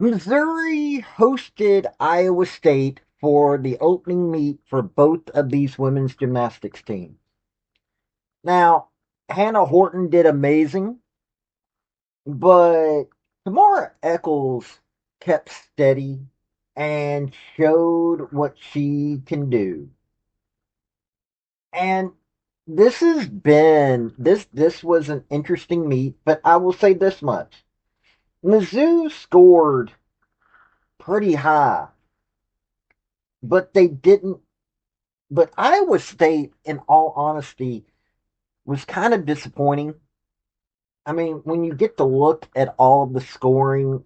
Missouri hosted Iowa State for the opening meet for both of these women's gymnastics teams. Now, Hannah Horton did amazing, but Kimarra Echols kept steady and showed what she can do. And this was an interesting meet, but I will say this much. Mizzou scored pretty high, but they didn't but Iowa State, in all honesty, was kind of disappointing. I mean, when you get to look at all of the scoring,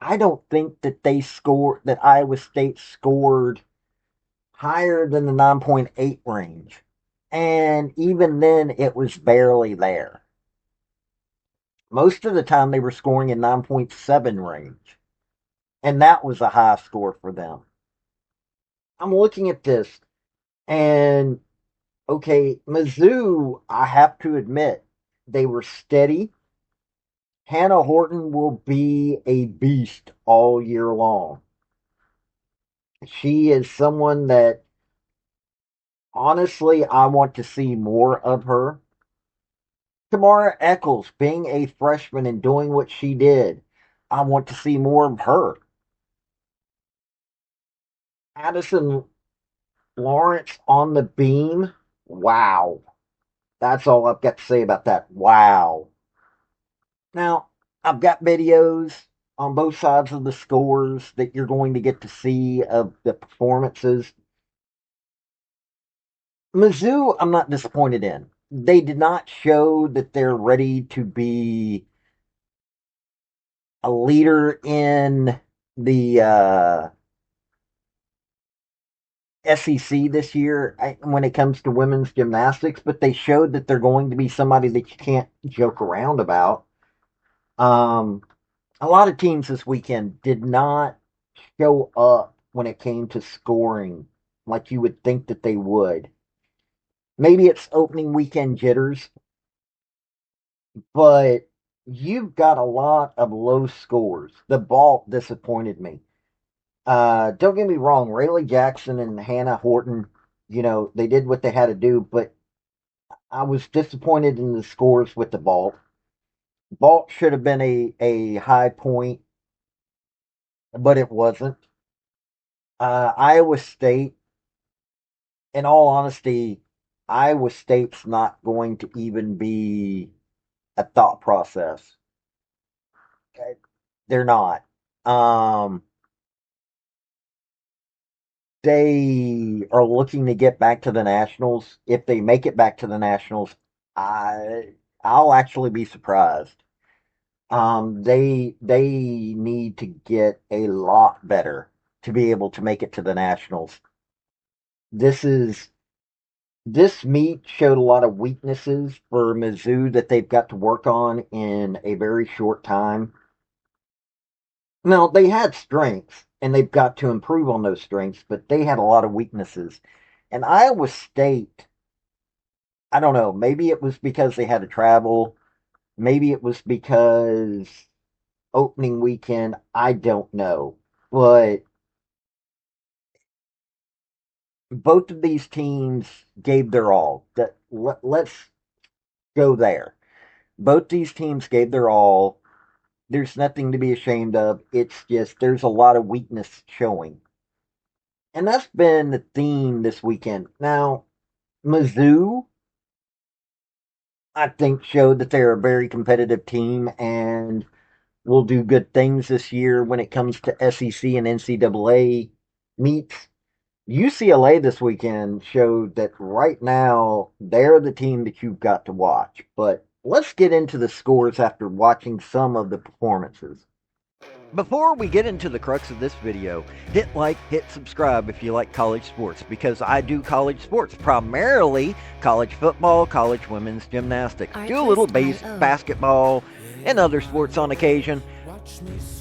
I don't think that Iowa State scored higher than the 9.8 range. And even then, it was barely there. Most of the time, they were scoring in 9.7 range. And that was a high score for them. I'm looking at this, and okay, Mizzou, I have to admit, they were steady. Hannah Horton will be a beast all year long. She is someone that, honestly, I want to see more of her. Kimarra Echols, being a freshman and doing what she did, I want to see more of her. Addison Lawrence on the beam, wow. That's all I've got to say about that. Wow. Now, I've got videos on both sides of the scores that you're going to get to see of the performances. Mizzou, I'm not disappointed in. They did not show that they're ready to be a leader in the SEC this year when it comes to women's gymnastics, but they showed that they're going to be somebody that you can't joke around about. Um, a lot of teams this weekend did not show up when it came to scoring like you would think that they would. Maybe it's opening weekend jitters, but you've got a lot of low scores. The ball disappointed me. Don't get me wrong, Rayleigh Jackson and Hannah Horton, they did what they had to do, but I was disappointed in the scores with the ball. Ball should have been a high point, but it wasn't. Iowa State, in all honesty, Iowa State's not going to even be a thought process. They're not. Um, they are looking to get back to the Nationals. If they make it back to the Nationals, I I'll actually be surprised. They need to get a lot better to be able to make it to the Nationals. This is this meet showed a lot of weaknesses for Mizzou that they've got to work on in a very short time. Now, they had strengths, and they've got to improve on those strengths, but they had a lot of weaknesses. And Iowa State, I don't know, maybe it was because they had to travel, maybe it was because opening weekend, I don't know. But both of these teams gave their all. Let's go there. Both these teams gave their all. There's nothing to be ashamed of. It's just there's a lot of weakness showing. And that's been the theme this weekend. Now, Mizzou, I think, showed that they're a very competitive team and will do good things this year when it comes to SEC and NCAA meets. UCLA this weekend showed that right now they're the team that you've got to watch. But let's get into the scores after watching some of the performances. Before we get into the crux of this video, hit like, hit subscribe if you like college sports, because I do college sports, primarily college football, college women's gymnastics. Do a little basketball and other sports on occasion,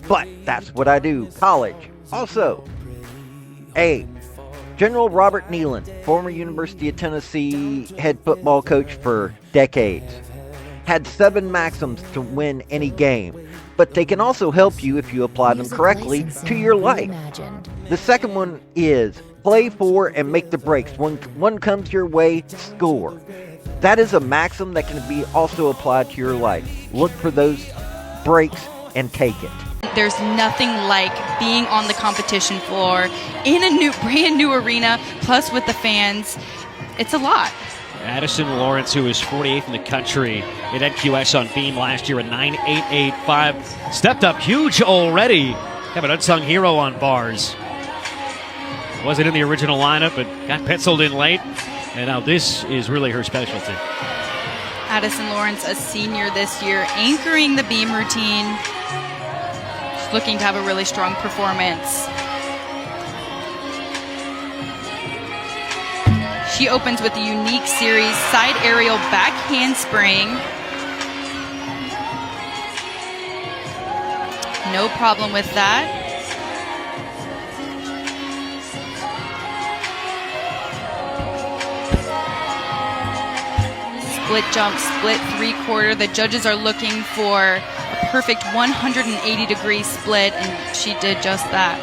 but that's what I do, college. Also, General Robert Neyland, former University of Tennessee head football coach for decades, had 7 maxims to win any game. but they can also help you if you apply them correctly to your life. The second one is play for and make the breaks. When one comes your way, score. That is a maxim that can be also applied to your life. Look for those breaks and take it. There's nothing like being on the competition floor in a brand new arena, plus with the fans. It's a lot. Addison Lawrence, who is 48th in the country at NQS on beam last year, a 9.885. Stepped up huge already. Have an unsung hero on bars. Wasn't in the original lineup, but got penciled in late. And now this is really her specialty. Addison Lawrence, a senior this year, anchoring the beam routine. She's looking to have a really strong performance. She opens with a unique series, side aerial back handspring. No problem with that. Split jump, split three-quarter. The judges are looking for a perfect 180-degree split, and she did just that.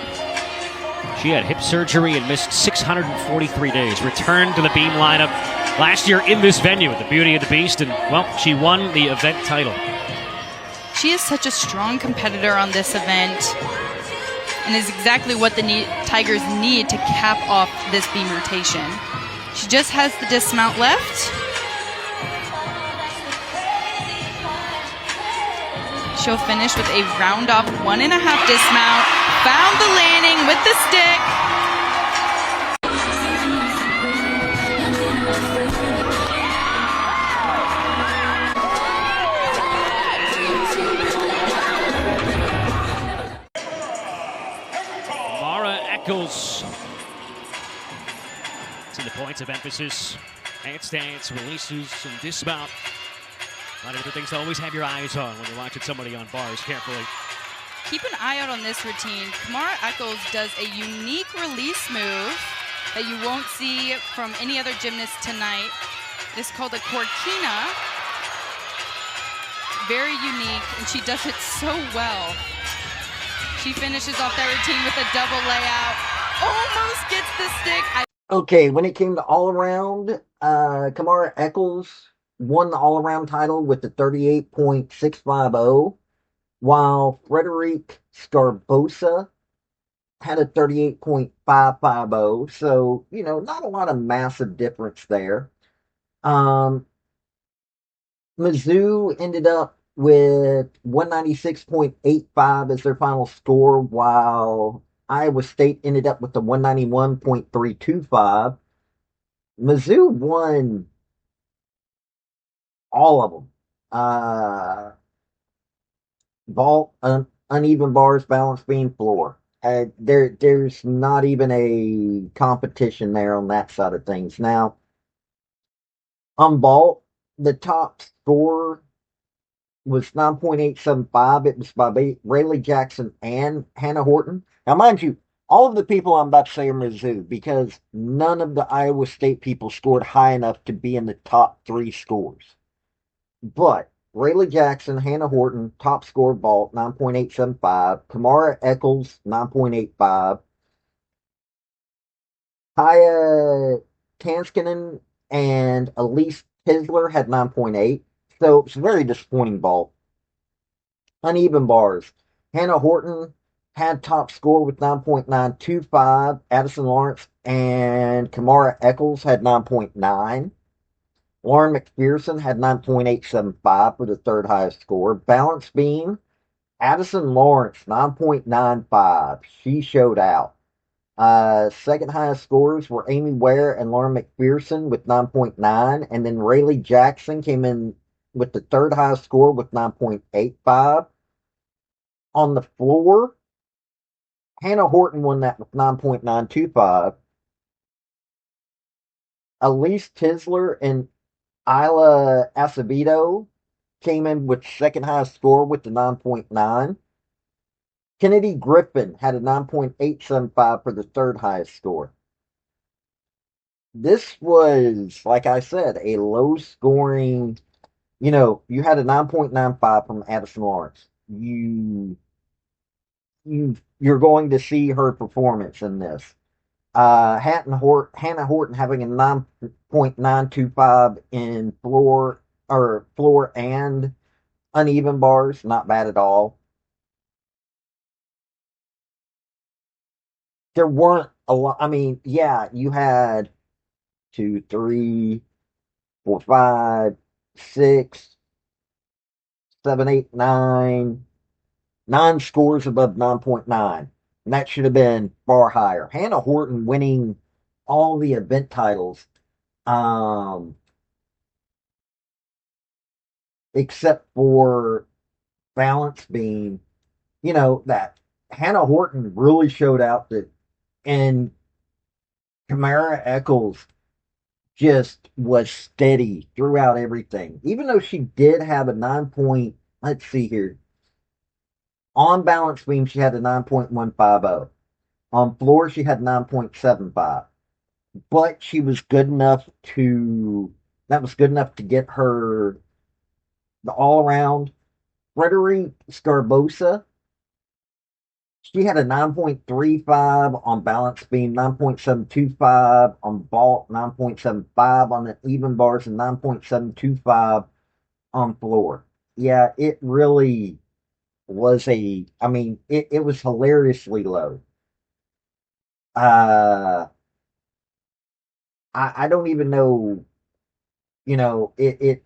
She had hip surgery and missed 643 days. Returned to the beam lineup last year in this venue at the Beauty of the Beast, and, well, she won the event title. She is such a strong competitor on this event and is exactly what the Tigers need to cap off this beam rotation. She just has the dismount left. She'll finish with a round-off 1.5 dismount. Found the landing with the stick. Kimarra Echols. To the points of emphasis. Handstands, releases, and dismount. A lot of different things to always have your eyes on when you're watching somebody on bars carefully. Keep an eye out on this routine. Kimarra Echols does a unique release move that you won't see from any other gymnast tonight. It's called a corkina. Very unique, and she does it so well. She finishes off that routine with a double layout. Almost gets the stick. Okay, when it came to all-around, Kimarra Echols won the all-around title with the 38.650, while Frederic Scarbosa had a 38.550. So, not a lot of massive difference there. Mizzou ended up with 196.85 as their final score, while Iowa State ended up with the 191.325. Mizzou won all of them. Vault, uneven bars, balance beam, floor. There's not even a competition there on that side of things. Now, on vault, the top score was 9.875. It was by Rayleigh Jackson and Hannah Horton. Now, mind you, all of the people I'm about to say are Mizzou, because none of the Iowa State people scored high enough to be in the top 3 scores. But Rayleigh Jackson, Hannah Horton, top score vault, 9.875. Kimarra Echols, 9.85. Kaya Tanskinen and Elise Tisler had 9.8. So it's a very disappointing vault. Uneven bars. Hannah Horton had top score with 9.925. Addison Lawrence and Kimarra Echols had 9.9. Lauren McPherson had 9.875 for the third highest score. Balance beam, Addison Lawrence, 9.95. She showed out. Second highest scores were Amy Ware and Lauren McPherson with 9.9. And then Rayleigh Jackson came in with the third highest score with 9.85. On the floor, Hannah Horton won that with 9.925. Elise Tisler and Isla Acevedo came in with second highest score with the 9.9. Kennedy Griffin had a 9.875 for the third highest score. This was, like I said, a low scoring, you had a 9.95 from Addison Lawrence. you're going to see her performance in this. Hannah Horton having a 9.925 in floor and uneven bars, not bad at all. There weren't a lot. I mean, yeah, you had 2, 3, 4, 5, 6, 7, 8, 9 scores above 9.9. And that should have been far higher. Hannah Horton winning all the event titles, except for balance beam. That Hannah Horton really showed out that, and Kimarra Echols just was steady throughout everything. Even though she did have a 9 point, let's see here. On balance beam, she had a 9.150. On floor, she had 9.75. But she was good enough that was good enough to get her the all around. Frederic Scarbosa, she had a 9.35 on balance beam, 9.725 on vault, 9.75 on the even bars, and 9.725 on floor. Yeah, it really was it was hilariously low. I don't even know, it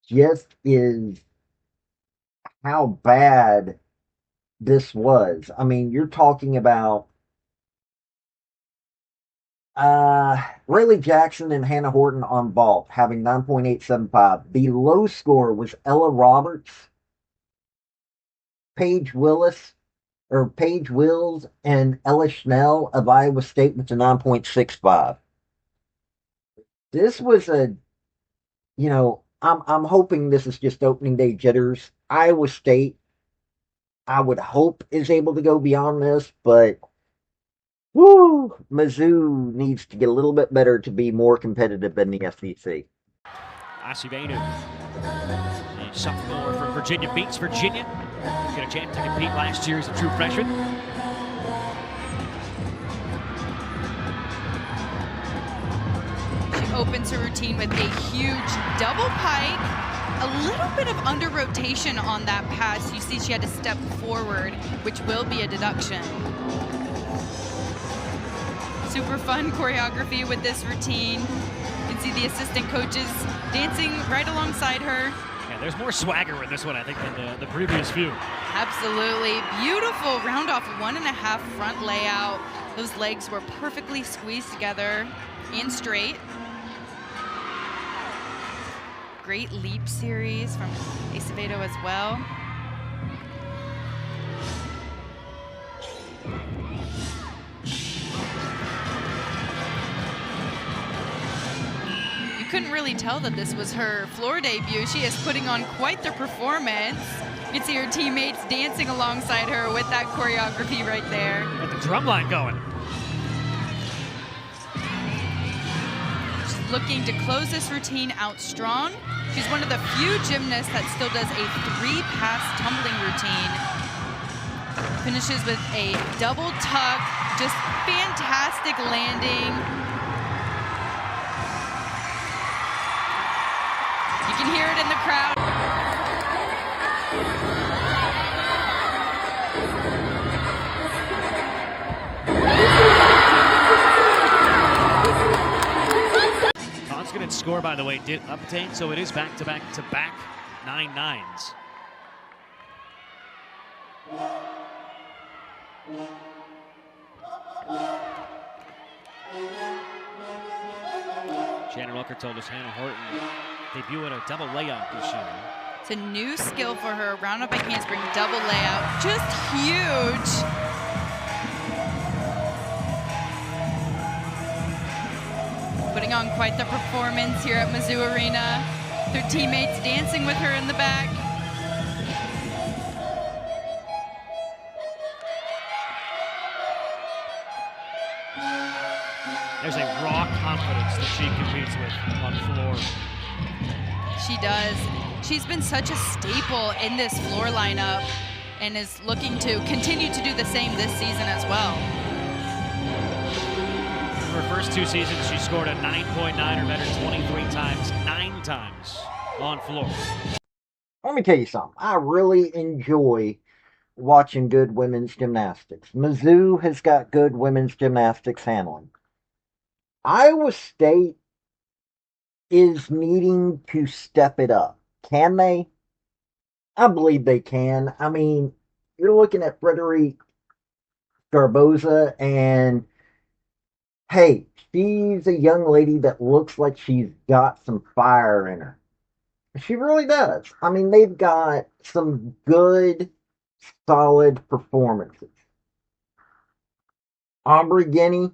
just is how bad this was. I mean, you're talking about Rayleigh Jackson and Hannah Horton on vault having 9.875. The low score was Ella Roberts, Paige Wills, and Ella Schnell of Iowa State with a 9.65. This was I'm hoping this is just opening day jitters. Iowa State, I would hope, is able to go beyond this, but Mizzou needs to get a little bit better to be more competitive in the SEC. Acevedo, the sophomore from Virginia, beats Virginia. Got a chance to compete last year as a true freshman. She opens her routine with a huge double pike. A little bit of under rotation on that pass. You see she had to step forward, which will be a deduction. Super fun choreography with this routine. You can see the assistant coaches dancing right alongside her. Yeah, there's more swagger in this one, I think, than the previous few. Absolutely. Beautiful round off 1.5 front layout. Those legs were perfectly squeezed together and straight. Great leap series from Acevedo as well. You couldn't really tell that this was her floor debut. She is putting on quite the performance. You can see her teammates dancing alongside her with that choreography right there. Got the drum line going. She's looking to close this routine out strong. She's one of the few gymnasts that still does a 3-pass tumbling routine. Finishes with a double tuck, just fantastic landing. You can hear it in the crowd. Constant score, by the way, did obtain, so it is back-to-back-to-back 9-9s. Shannon Welker told us Hannah Horton debut at a double layout this year. It's a new skill for her. Round up by handspring, double layout. Just huge. Putting on quite the performance here at Mizzou Arena. Her teammates dancing with her in the back. There's a raw confidence that she competes with on the floor. She does. She's been such a staple in this floor lineup and is looking to continue to do the same this season as well. Her first 2 seasons, she scored a 9.9 or better 23 times, 9 times on floor. Let me tell you something. I really enjoy watching good women's gymnastics. Mizzou has got good women's gymnastics handling. Iowa State is needing to step it up. Can they? I believe they can. I mean, you're looking at Frederic Garboza, and hey, she's a young lady that looks like she's got some fire in her. She really does. I mean, they've got some good, solid performances. Aubrey Guinea,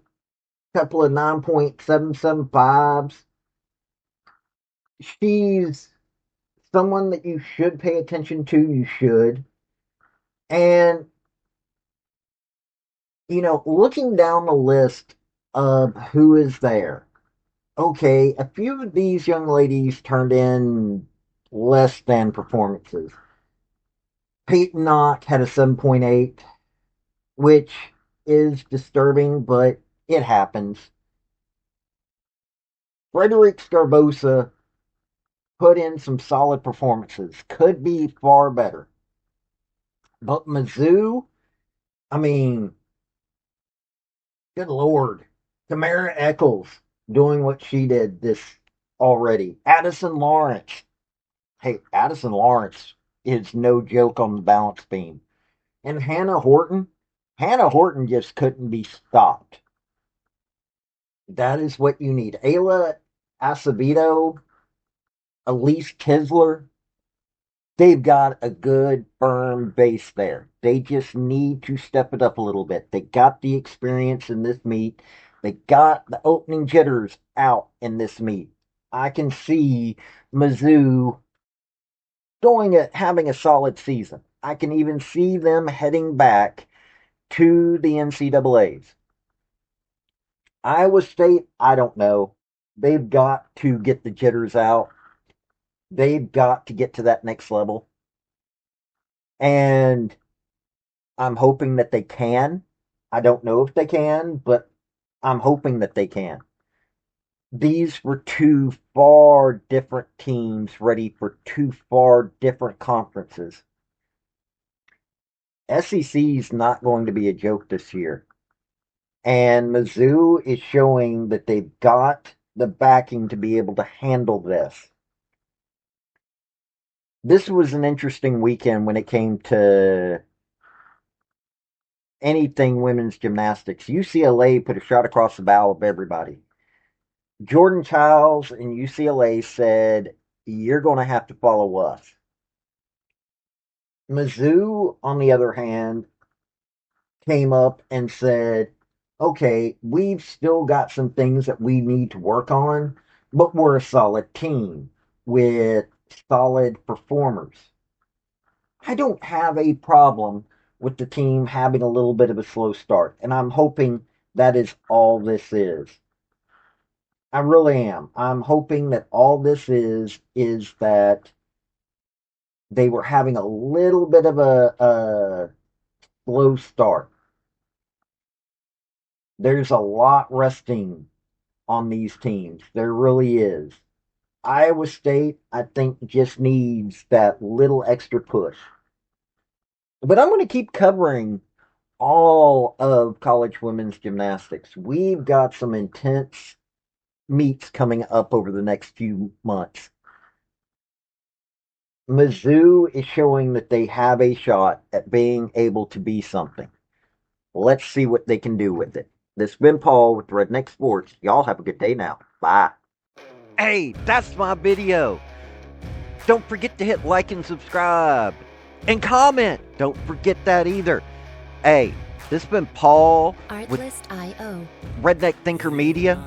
couple of 9.775s. She's someone that you should pay attention to. You should. And, looking down the list of who is there, okay, a few of these young ladies turned in less than performances. Peyton Knock had a 7.8, which is disturbing, but it happens. Frederic Scarbosa put in some solid performances. Could be far better. But Mizzou, I mean, good Lord. Kimarra Echols doing what she did this already. Addison Lawrence. Hey, Addison Lawrence is no joke on the balance beam. And Hannah Horton. Hannah Horton just couldn't be stopped. That is what you need. Ayla Acevedo, Elise Tisler, they've got a good, firm base there. They just need to step it up a little bit. They got the experience in this meet. They got the opening jitters out in this meet. I can see Mizzou having a solid season. I can even see them heading back to the NCAAs. Iowa State, I don't know. They've got to get the jitters out. They've got to get to that next level. And I'm hoping that they can. I don't know if they can, but I'm hoping that they can. These were two far different teams ready for two far different conferences. SEC is not going to be a joke this year. And Mizzou is showing that they've got the backing to be able to handle this. This was an interesting weekend when it came to anything women's gymnastics. UCLA put a shot across the bow of everybody. Jordan Childs and UCLA said, you're going to have to follow us. Mizzou, on the other hand, came up and said, okay, we've still got some things that we need to work on, but we're a solid team with solid performers. I don't have a problem with the team having a little bit of a slow start, and I'm hoping that is all this is. I really am. I'm hoping that all this is that they were having a little bit of a slow start. There's a lot resting on these teams. There really is. Iowa State, I think, just needs that little extra push. But I'm going to keep covering all of college women's gymnastics. We've got some intense meets coming up over the next few months. Mizzou is showing that they have a shot at being able to be something. Let's see what they can do with it. This has been Paul with Redneck Sports. Y'all have a good day now. Bye. Hey, that's my video. Don't forget to hit like and subscribe. And comment. Don't forget that either. Hey, this has been Paul with Artlist.io. Redneck Thinker Media.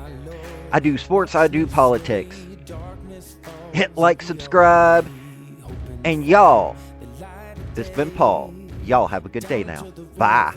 I do sports, I do politics. Hit like, subscribe. And y'all, this has been Paul. Y'all have a good day now. Bye.